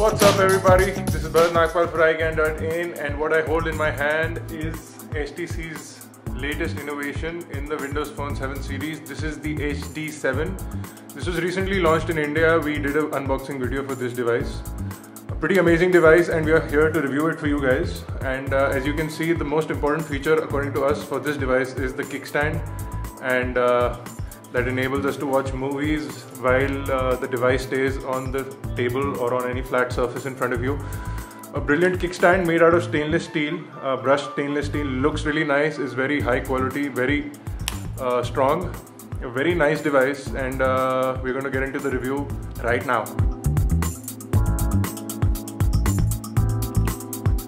What's up everybody, this is Bharat Nagpal for iGyaan.in, and what I hold in my hand is HTC's latest innovation in the Windows Phone 7 series. This is the HD7. This was recently launched in India. We did an unboxing video for this device. A pretty amazing device, and we are here to review it for you guys. And as you can see, the most important feature according to us for this device is the kickstand, and that enables us to watch movies while the device stays on the table or on any flat surface in front of you. A brilliant kickstand made out of stainless steel, brushed stainless steel, looks really nice, is very high quality, very strong, a very nice device, and we're going to get into the review right now.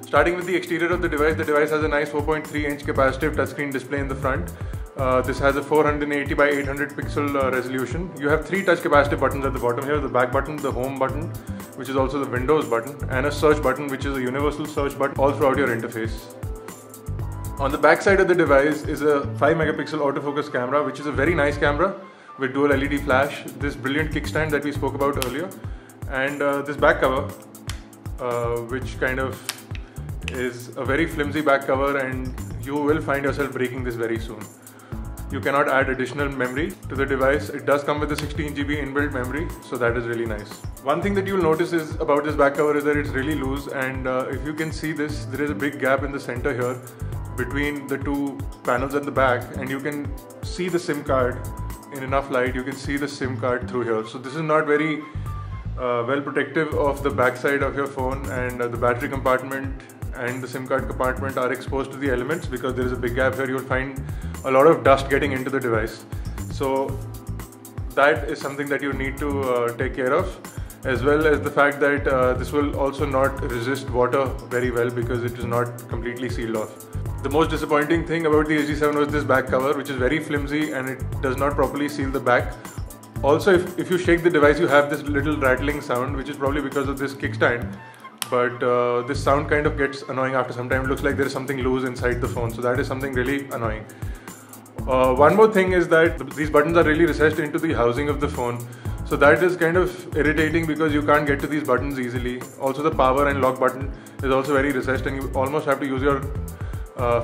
Starting with the exterior of the device has a nice 4.3-inch capacitive touchscreen display in the front. This has a 480 by 800 pixel resolution. You have 3 touch capacitive buttons at the bottom here: the back button, the home button, which is also the Windows button, and a search button, which is a universal search button all throughout your interface. On the back side of the device is a 5 megapixel autofocus camera, which is a very nice camera with dual LED flash, this brilliant kickstand that we spoke about earlier, and this back cover, which kind of is a very flimsy back cover, and you will find yourself breaking this very soon. You cannot add additional memory to the device. It does come with a 16 GB inbuilt memory, so that is really nice. One thing that you'll notice is about this back cover is that it's really loose, and if you can see this, there is a big gap in the center here between the two panels at the back, and you can see the SIM card in enough light. You can see the SIM card through here. So this is not very well protective of the back side of your phone, and the battery compartment and the SIM card compartment are exposed to the elements because there is a big gap here. You'll find a lot of dust getting into the device, so that is something that you need to take care of, as well as the fact that this will also not resist water very well because it is not completely sealed off. The most disappointing thing about the HD7 was this back cover, which is very flimsy and it does not properly seal the back. Also, if you shake the device, you have this little rattling sound, which is probably because of this kickstand. But this sound kind of gets annoying after some time. It looks like there is something loose inside the phone, so that is something really annoying. One more thing is that these buttons are really recessed into the housing of the phone, so that is kind of irritating because you can't get to these buttons easily. Also, the power and lock button is also very recessed, and you almost have to use your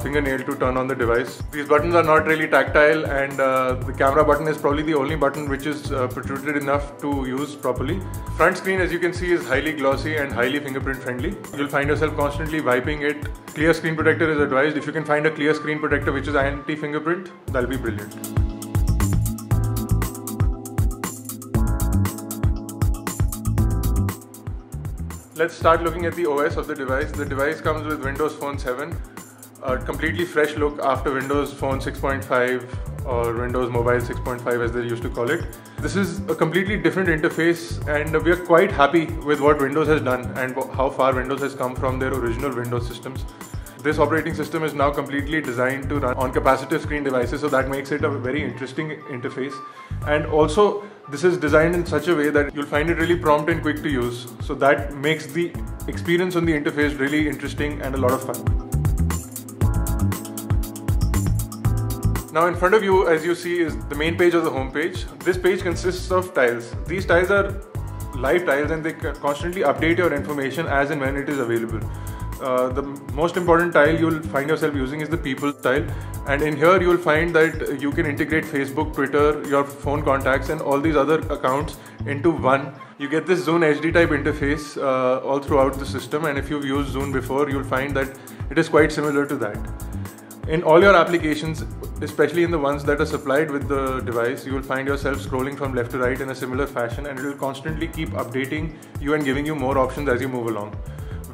fingernail to turn on the device. These buttons are not really tactile, and the camera button is probably the only button which is protruded enough to use properly. Front screen, as you can see, is highly glossy and highly fingerprint friendly. You'll find yourself constantly wiping it. Clear screen protector is advised. If you can find a clear screen protector which is anti-fingerprint, that'll be brilliant. Let's start looking at the OS of the device. The device comes with Windows Phone 7. A completely fresh look after Windows Phone 6.5 or Windows Mobile 6.5 as they used to call it. This is a completely different interface, and we are quite happy with what Windows has done and how far Windows has come from their original Windows systems. This operating system is now completely designed to run on capacitive screen devices, so that makes it a very interesting interface. And also, this is designed in such a way that you'll find it really prompt and quick to use, so that makes the experience on the interface really interesting and a lot of fun. Now in front of you, as you see, is the main page of the home page. This page consists of tiles. These tiles are live tiles, and they constantly update your information as and when it is available. The most important tile you'll find yourself using is the People tile, and in here you'll find that you can integrate Facebook, Twitter, your phone contacts, and all these other accounts into one. You get this Zune HD type interface all throughout the system, and if you've used Zune before, you'll find that it is quite similar to that. In all your applications, especially in the ones that are supplied with the device, you will find yourself scrolling from left to right in a similar fashion, and it will constantly keep updating you and giving you more options as you move along.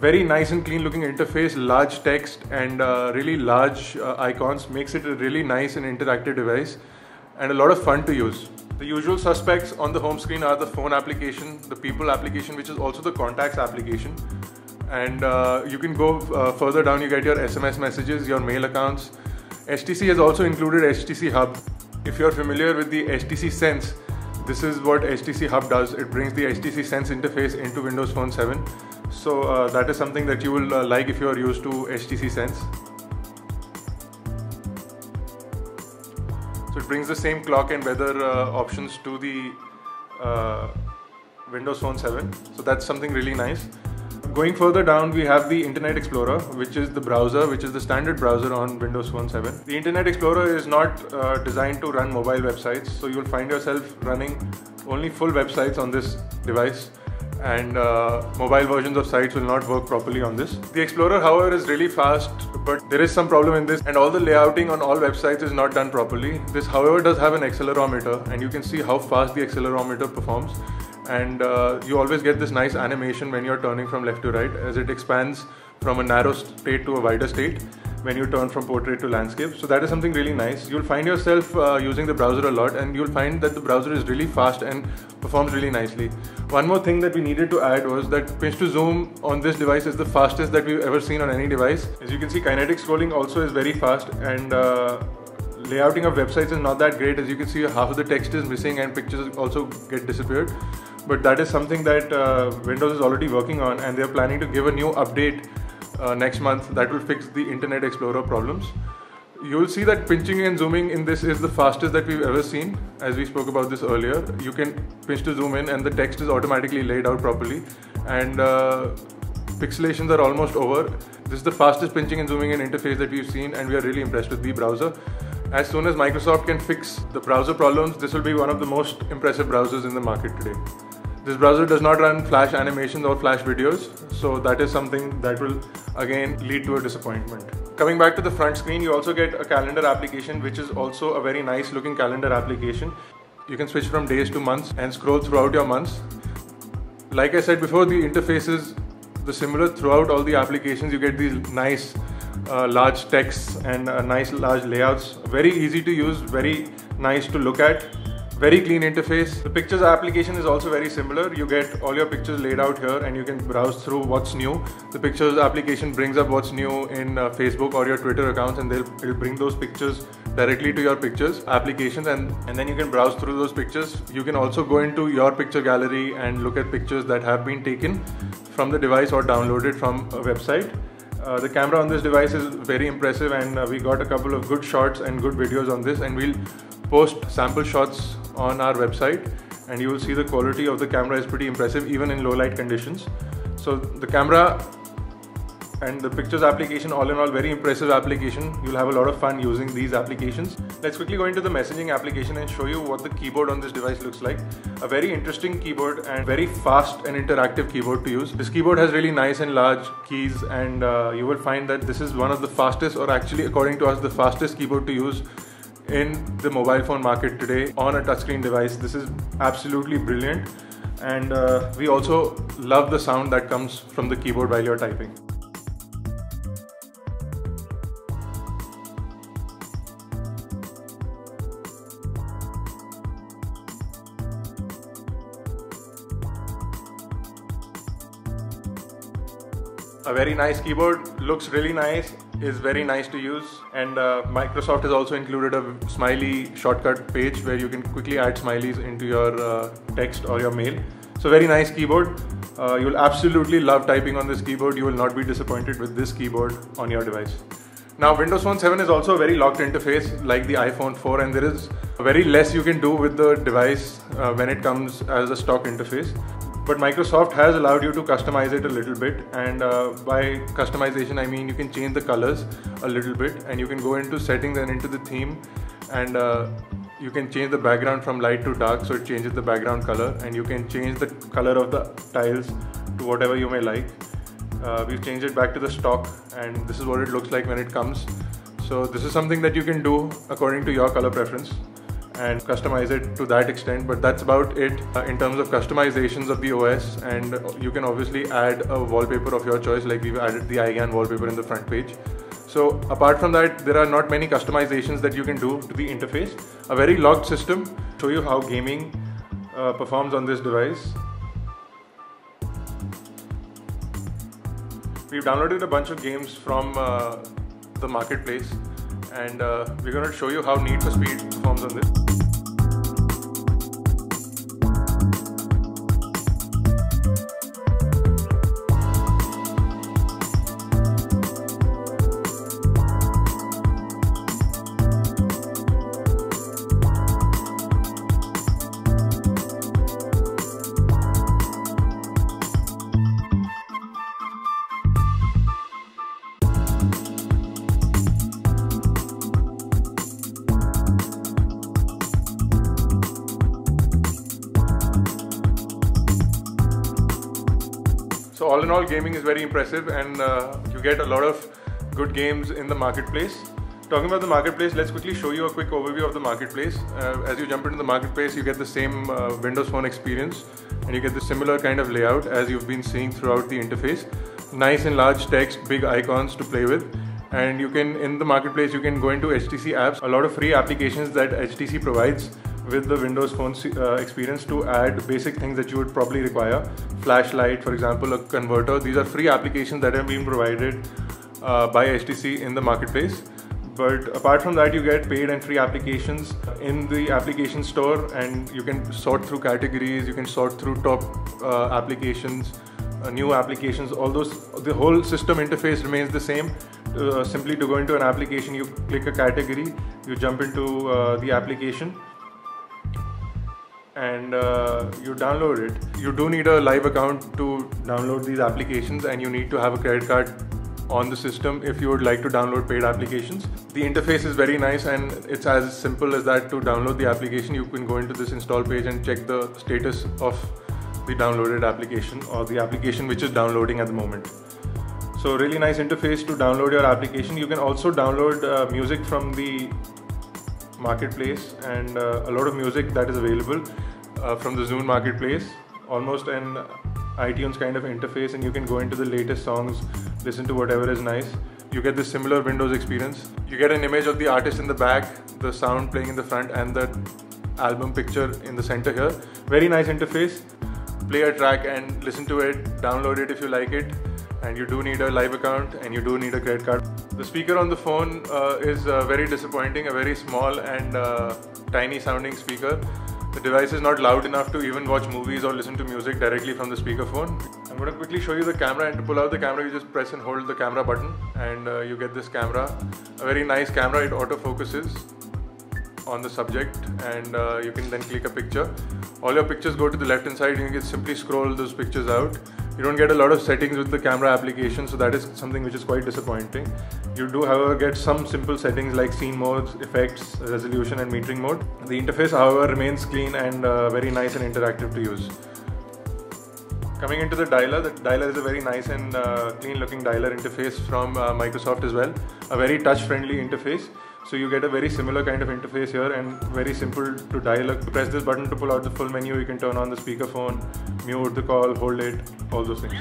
Very nice and clean looking interface, large text and really large icons makes it a really nice and interactive device, and a lot of fun to use. The usual suspects on the home screen are the phone application, the People application, which is also the contacts application. And you can go further down, you get your SMS messages, your mail accounts. HTC has also included HTC Hub. If you're familiar with the HTC Sense, this is what HTC Hub does. It brings the HTC Sense interface into Windows Phone 7. So that is something that you will like if you are used to HTC Sense. So it brings the same clock and weather options to the Windows Phone 7. So that's something really nice. Going further down, we have the Internet Explorer, which is the browser, which is the standard browser on Windows Phone 7. The Internet Explorer is not designed to run mobile websites, so you'll find yourself running only full websites on this device, and mobile versions of sites will not work properly on this. The Explorer, however, is really fast, but there is some problem in this, and all the layouting on all websites is not done properly. This, however, does have an accelerometer, and you can see how fast the accelerometer performs. And you always get this nice animation when you're turning from left to right, as it expands from a narrow state to a wider state when you turn from portrait to landscape. So that is something really nice. You'll find yourself using the browser a lot, and you'll find that the browser is really fast and performs really nicely. One more thing that we needed to add was that pinch to zoom on this device is the fastest that we've ever seen on any device. As you can see, kinetic scrolling also is very fast, and layouting of websites is not that great. As you can see, half of the text is missing and pictures also get disappeared. But that is something that Windows is already working on, and they are planning to give a new update next month that will fix the Internet Explorer problems. You will see that pinching and zooming in this is the fastest that we've ever seen. As we spoke about this earlier, you can pinch to zoom in and the text is automatically laid out properly, and pixelations are almost over. This is the fastest pinching and zooming in interface that we've seen, and we are really impressed with the browser. As soon as Microsoft can fix the browser problems, this will be one of the most impressive browsers in the market today. This browser does not run flash animations or flash videos, so that is something that will again lead to a disappointment. Coming back to the front screen, you also get a calendar application, which is also a very nice looking calendar application. You can switch from days to months and scroll throughout your months. Like I said before, the interface is the similar throughout all the applications. You get these nice large texts and nice large layouts. Very easy to use, very nice to look at. Very clean interface. The pictures application is also very similar. You get all your pictures laid out here, and you can browse through what's new. The pictures application brings up what's new in Facebook or your Twitter accounts, and it'll bring those pictures directly to your pictures applications, and then you can browse through those pictures. You can also go into your picture gallery and look at pictures that have been taken from the device or downloaded from a website. The camera on this device is very impressive, and we got a couple of good shots and good videos on this, and we'll post sample shots on our website, and you will see the quality of the camera is pretty impressive even in low light conditions. So the camera and the pictures application, all in all, very impressive application. You'll have a lot of fun using these applications. Let's quickly go into the messaging application and show you what the keyboard on this device looks like. A very interesting keyboard and very fast and interactive keyboard to use. This keyboard has really nice and large keys, and you will find that this is one of the fastest, or actually according to us, the fastest keyboard to use in the mobile phone market today on a touchscreen device. This is absolutely brilliant, and we also love the sound that comes from the keyboard while you're typing. A very nice keyboard, looks really nice, is very nice to use, and Microsoft has also included a smiley shortcut page where you can quickly add smileys into your text or your mail. So very nice keyboard. You'll absolutely love typing on this keyboard. You will not be disappointed with this keyboard on your device. Now, Windows Phone 7 is also a very locked interface like the iPhone 4, and there is very less you can do with the device when it comes as a stock interface. But Microsoft has allowed you to customize it a little bit, and by customization I mean you can change the colors a little bit, and you can go into settings and into the theme, and you can change the background from light to dark, so it changes the background color, and you can change the color of the tiles to whatever you may like. We've changed it back to the stock, and this is what it looks like when it comes. So this is something that you can do according to your color preference and customize it to that extent, but that's about it in terms of customizations of the OS. And you can obviously add a wallpaper of your choice, like we've added the iGyaan wallpaper in the front page. So apart from that, there are not many customizations that you can do to the interface. A very locked system. Show you how gaming performs on this device. We've downloaded a bunch of games from the marketplace, and we're going to show you how Need for Speed performs on this. all in all, gaming is very impressive, and you get a lot of good games in the marketplace. Talking about the marketplace, let's quickly show you a quick overview of the marketplace. As you jump into the marketplace, you get the same Windows Phone experience, and you get the similar kind of layout as you've been seeing throughout the interface. Nice and large text, big icons to play with. And you can, in the marketplace, you can go into HTC apps, a lot of free applications that HTC provides with the Windows Phone experience to add basic things that you would probably require. Flashlight, for example, a converter. These are free applications that have been provided by HTC in the marketplace. But apart from that, you get paid and free applications in the application store, and you can sort through categories, you can sort through top applications, new applications, all those. The whole system interface remains the same. Simply to go into an application, you click a category, you jump into the application, and you download it. You do need a live account to download these applications, and you need to have a credit card on the system if you would like to download paid applications. The interface is very nice, and it's as simple as that. To download the application, you can go into this install page and check the status of the downloaded application or the application which is downloading at the moment. So really nice interface to download your application. You can also download music from the marketplace, and a lot of music that is available from the Zune marketplace, almost an iTunes kind of interface, and you can go into the latest songs, listen to whatever is nice. You get this similar Windows experience. You get an image of the artist in the back, the sound playing in the front, and the album picture in the center here. Very nice interface. Play a track and listen to it, download it if you like it. And you do need a live account, and you do need a credit card. The speaker on the phone is very disappointing, a very small and tiny sounding speaker. The device is not loud enough to even watch movies or listen to music directly from the speakerphone. I'm going to quickly show you the camera, and to pull out the camera, you just press and hold the camera button, and you get this camera. A very nice camera. It autofocuses on the subject, and you can then click a picture. All your pictures go to the left hand side, and you can simply scroll those pictures out. You don't get a lot of settings with the camera application, so that is something which is quite disappointing. You do, however, get some simple settings like scene modes, effects, resolution, and metering mode. The interface, however, remains clean and very nice and interactive to use. Coming into the dialer is a very nice and clean looking dialer interface from Microsoft as well. A very touch friendly interface. So you get a very similar kind of interface here, and very simple to dial. To press this button to pull out the full menu, you can turn on the speakerphone, mute the call, hold it, all those things.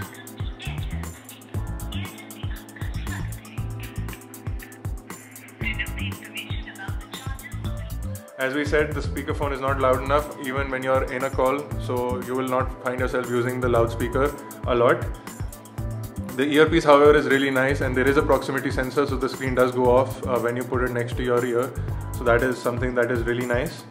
As we said, the speakerphone is not loud enough even when you're in a call, so you will not find yourself using the loudspeaker a lot. The earpiece, however, is really nice, and there is a proximity sensor, so the screen does go off when you put it next to your ear. So that is something that is really nice.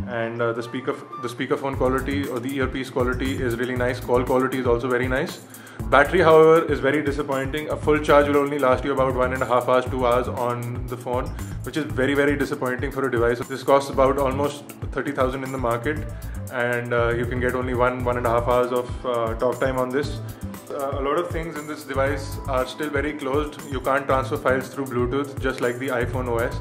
And the speakerphone quality or the earpiece quality is really nice. Call quality is also very nice. Battery, however, is very disappointing. A full charge will only last you about 1.5 hours, 2 hours on the phone, which is very, very disappointing for a device. This costs about almost 30,000 in the market, and you can get only 1.5 hours of talk time on this. A lot of things in this device are still very closed. You can't transfer files through Bluetooth, just like the iPhone OS.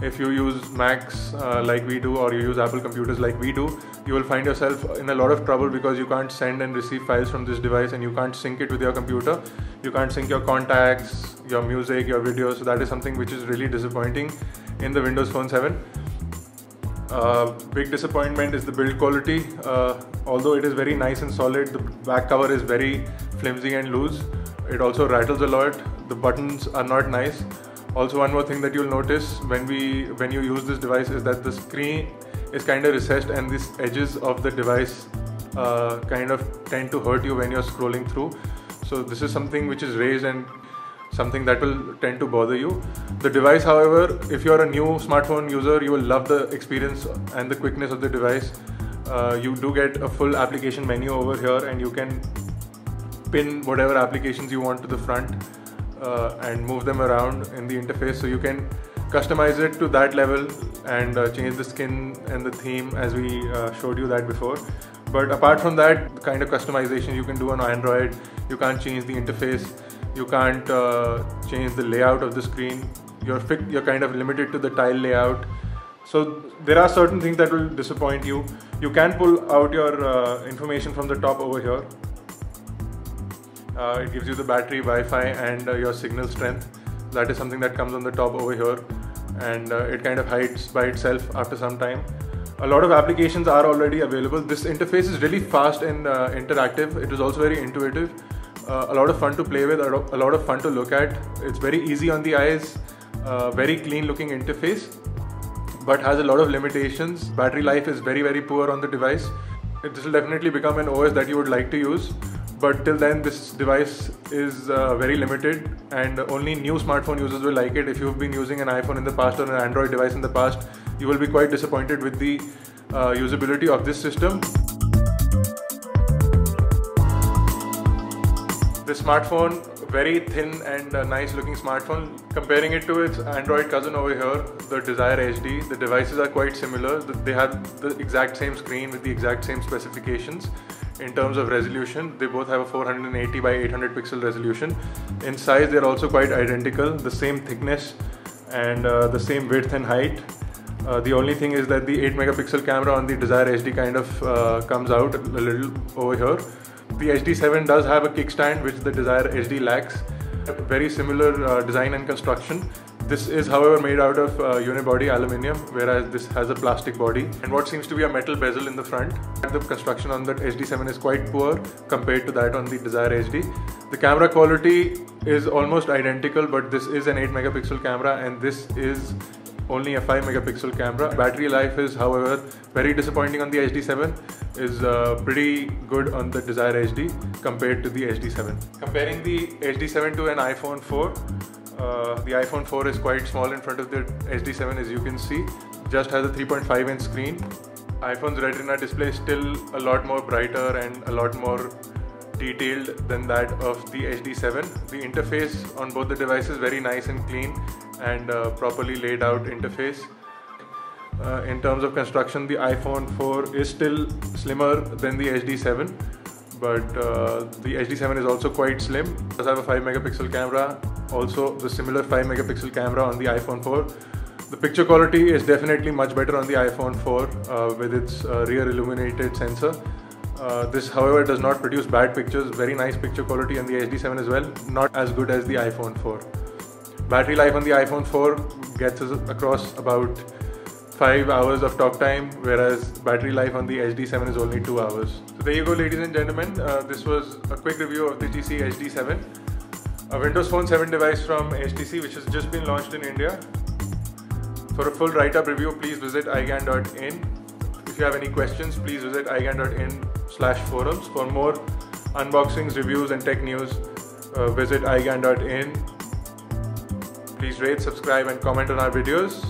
If you use Macs like we do, or you use Apple computers like we do, you will find yourself in a lot of trouble because you can't send and receive files from this device, and you can't sync it with your computer. You can't sync your contacts, your music, your videos. So that is something which is really disappointing in the Windows Phone 7. Big disappointment is the build quality. Although it is very nice and solid, the back cover is very flimsy and loose. It also rattles a lot. The buttons are not nice. Also, one more thing that you'll notice when you use this device is that the screen is kind of recessed, and these edges of the device kind of tend to hurt you when you're scrolling through. So this is something which is raised and something that will tend to bother you. The device, however, if you're a new smartphone user, you will love the experience and the quickness of the device. You do get a full application menu over here, and you can pin whatever applications you want to the front and move them around in the interface. So you can customize it to that level and change the skin and the theme as we showed you that before. But apart from that, the kind of customization you can do on Android, you can't change the interface, you can't change the layout of the screen. You're kind of limited to the tile layout. So there are certain things that will disappoint you. You can pull out your information from the top over here. It gives you the battery, Wi-Fi and your signal strength. That is something that comes on the top over here, and it kind of hides by itself after some time. A lot of applications are already available. This interface is really fast and interactive. It is also very intuitive. A lot of fun to play with, a lot of fun to look at. It's very easy on the eyes, very clean looking interface, but has a lot of limitations. Battery life is very poor on the device. This will definitely become an OS that you would like to use, but till then this device is very limited, and only new smartphone users will like it. If you've been using an iPhone in the past or an Android device in the past, you will be quite disappointed with the usability of this system. This smartphone, very thin and nice looking smartphone. Comparing it to its Android cousin over here, the Desire HD, the devices are quite similar. They have the exact same screen with the exact same specifications. In terms of resolution, they both have a 480 by 800 pixel resolution. In size, they're also quite identical, the same thickness and the same width and height. The only thing is that the 8 megapixel camera on the Desire HD kind of comes out a little over here. The HD7 does have a kickstand which the Desire HD lacks. Very similar design and construction. This is however made out of unibody aluminium, whereas this has a plastic body and what seems to be a metal bezel in the front. The construction on the HD7 is quite poor compared to that on the Desire HD. The camera quality is almost identical, but this is an 8 megapixel camera and this is only a 5 megapixel camera. Battery life is however very disappointing on the HD7, is pretty good on the Desire HD compared to the HD7. Comparing the HD7 to an iPhone 4, the iPhone 4 is quite small in front of the HD7, as you can see. Just has a 3.5 inch screen. iPhone's Retina display is still a lot more brighter and a lot more detailed than that of the HD7. The interface on both the devices very nice and clean and properly laid out interface. In terms of construction, the iPhone 4 is still slimmer than the HD7, but the HD7 is also quite slim. It does have a 5 megapixel camera, also the similar 5 megapixel camera on the iPhone 4. The picture quality is definitely much better on the iPhone 4 with its rear illuminated sensor. This however does not produce bad pictures, very nice picture quality on the HD7 as well, not as good as the iPhone 4. Battery life on the iPhone 4 gets us across about 5 hours of talk time, whereas battery life on the HD7 is only 2 hours. So there you go, ladies and gentlemen, this was a quick review of the HTC HD7, a Windows Phone 7 device from HTC which has just been launched in India. For a full write-up review, please visit iGyaan.in. If you have any questions, please visit iGyaan.in/forums. For more unboxings, reviews and tech news, visit iGyaan.in. Please rate, subscribe and comment on our videos.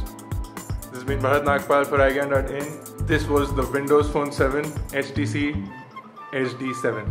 This has been Bharat Nagpal for iGyaan.in. This was the Windows Phone 7 HTC HD7.